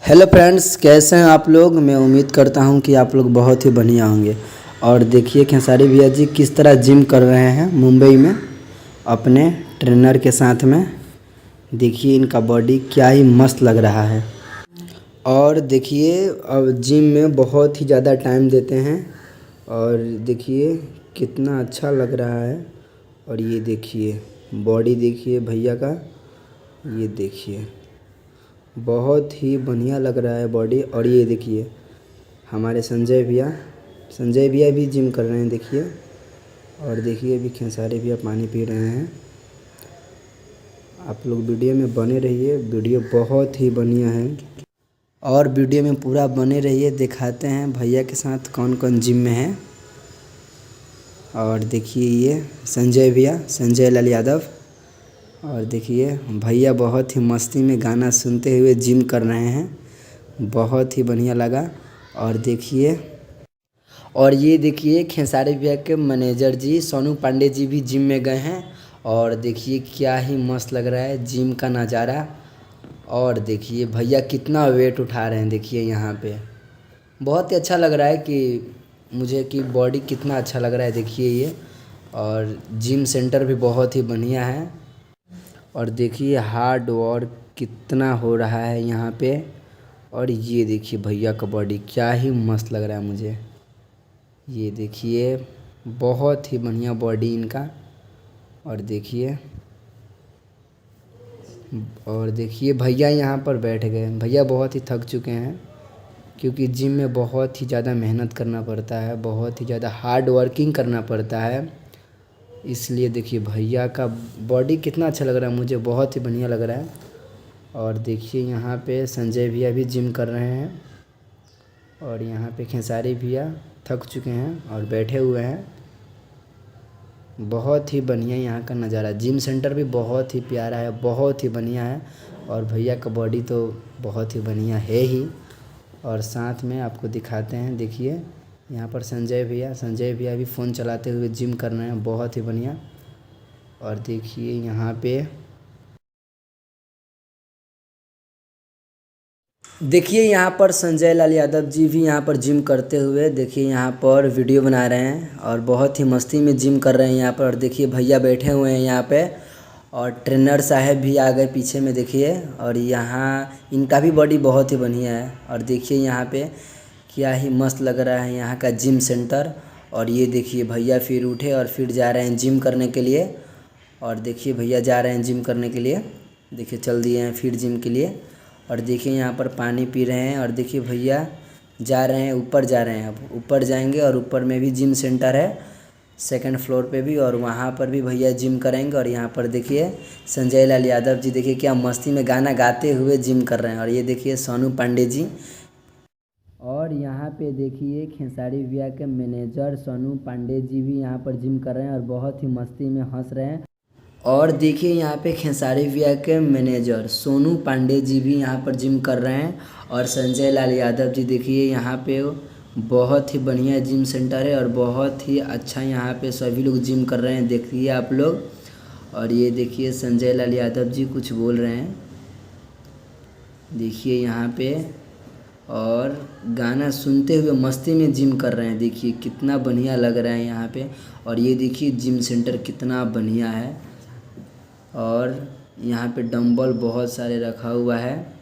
Hello friends, कैसे हैं आप लोग। मैं उम्मीद करता हूं कि आप लोग बहुत ही बढ़िया होंगे। और देखिए खेसारी भैया जी किस तरह जिम कर रहे हैं मुंबई में अपने ट्रेनर के साथ में। देखिए इनका बॉडी क्या ही मस्त लग रहा है। और देखिए अब जिम में बहुत ही ज़्यादा टाइम देते हैं और देखिए कितना अच्छा लग रहा है। और ये देखिए बॉडी देखिए भैया का, ये देखिए बहुत ही बढ़िया लग रहा है बॉडी। और ये देखिए हमारे संजय भैया भी जिम कर रहे हैं देखिए। और देखिए अभी खेसारी भैया पानी पी रहे हैं। आप लोग वीडियो में बने रहिए, वीडियो बहुत ही बढ़िया है। और वीडियो में पूरा बने रहिए, दिखाते हैं भैया के साथ कौन कौन जिम में है। और देखिए ये संजय भैया, संजय लाल यादव। और देखिए भैया बहुत ही मस्ती में गाना सुनते हुए जिम कर रहे हैं, बहुत ही बढ़िया लगा। और देखिए और ये देखिए खेसारी भैया के मैनेजर जी सोनू पांडे जी भी जिम में गए हैं। और देखिए क्या ही मस्त लग रहा है जिम का नज़ारा। और देखिए भैया कितना वेट उठा रहे हैं, देखिए यहाँ पे बहुत ही अच्छा लग रहा है कि मुझे कि बॉडी कितना अच्छा लग रहा है देखिए ये। और जिम सेंटर भी बहुत ही बढ़िया है। और देखिए हार्ड वर्क कितना हो रहा है यहाँ पे। और ये देखिए भैया का बॉडी क्या ही मस्त लग रहा है मुझे। ये देखिए बहुत ही बढ़िया बॉडी इनका। और देखिए भैया यहाँ पर बैठ गए। भैया बहुत ही थक चुके हैं क्योंकि जिम में बहुत ही ज़्यादा मेहनत करना पड़ता है, बहुत ही ज़्यादा हार्ड वर्किंग करना पड़ता है। इसलिए देखिए भैया का बॉडी कितना अच्छा लग रहा है मुझे, बहुत ही बढ़िया लग रहा है। और देखिए यहाँ पे संजय भैया भी जिम कर रहे हैं। और यहाँ पे खेसारी भैया थक चुके हैं और बैठे हुए हैं। बहुत ही बढ़िया यहाँ का नज़ारा। जिम सेंटर भी बहुत ही प्यारा है, बहुत ही बढ़िया है। और भैया का बॉडी तो बहुत ही बढ़िया है ही। और साथ में आपको दिखाते हैं, देखिए यहाँ पर संजय भैया भी फ़ोन चलाते हुए जिम कर रहे हैं, बहुत ही बढ़िया। और देखिए यहाँ पे देखिए यहाँ पर संजय लाल यादव जी भी यहाँ पर जिम करते हुए देखिए यहाँ पर वीडियो बना रहे हैं और बहुत ही मस्ती में जिम कर रहे हैं यहाँ पर। और देखिए भैया बैठे हुए हैं यहाँ पे और ट्रेनर साहब भी आ गए पीछे में देखिए। और यहाँ इनका भी बॉडी बहुत ही बढ़िया है। और देखिए यहाँ पे क्या ही मस्त लग रहा है यहाँ का जिम सेंटर। और ये देखिए भैया फिर उठे और फिर जा रहे हैं जिम करने के लिए। और देखिए भैया जा रहे हैं जिम करने के लिए, देखिए चल दिए हैं फिर जिम के लिए। और देखिए यहाँ पर पानी पी रहे हैं। और देखिए भैया जा रहे हैं, ऊपर जा रहे हैं, अब ऊपर जाएंगे। और ऊपर में भी जिम सेंटर है, सेकंड फ्लोर पे भी, और वहाँ पर भी भैया जिम करेंगे। और यहाँ पर देखिए संजय लाल यादव जी देखिए क्या मस्ती में गाना गाते हुए जिम कर रहे हैं। और ये देखिए सोनू पांडे जी। और यहाँ पे देखिए खेसारी भैया के मैनेजर सोनू पांडे जी भी यहाँ पर जिम कर रहे हैं और बहुत ही मस्ती में हंस रहे हैं। और देखिए यहाँ पे खेसारी भैया के मैनेजर सोनू पांडे जी भी यहाँ पर जिम कर रहे हैं। और संजय लाल यादव जी देखिए यहाँ पे बहुत ही बढ़िया जिम सेंटर है और बहुत ही अच्छा यहाँ पे सभी लोग जिम कर रहे हैं, देखिए आप लोग। और ये देखिए संजय लाल यादव जी कुछ बोल रहे हैं, देखिए यहाँ पे। और गाना सुनते हुए मस्ती में जिम कर रहे हैं, देखिए कितना बढ़िया लग रहा है यहाँ पे। और ये देखिए जिम सेंटर कितना बढ़िया है। और यहाँ पे डंबल बहुत सारे रखा हुआ है।